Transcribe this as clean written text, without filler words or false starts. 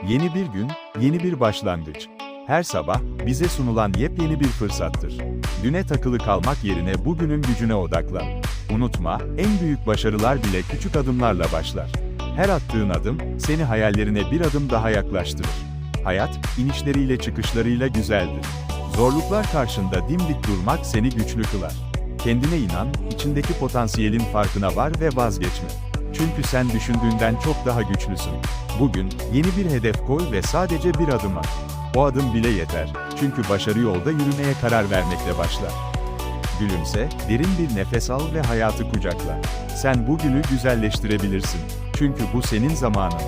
Yeni bir gün, yeni bir başlangıç. Her sabah, bize sunulan yepyeni bir fırsattır. Düne takılı kalmak yerine bugünün gücüne odaklan. Unutma, en büyük başarılar bile küçük adımlarla başlar. Her attığın adım, seni hayallerine bir adım daha yaklaştırır. Hayat, inişleriyle çıkışlarıyla güzeldir. Zorluklar karşında dimdik durmak seni güçlü kılar. Kendine inan, içindeki potansiyelin farkına var ve vazgeçme. Çünkü sen düşündüğünden çok daha güçlüsün. Bugün, yeni bir hedef koy ve sadece bir adım at. O adım bile yeter. Çünkü başarı yolda yürümeye karar vermekle başlar. Gülümse, derin bir nefes al ve hayatı kucakla. Sen bugünü güzelleştirebilirsin. Çünkü bu senin zamanın.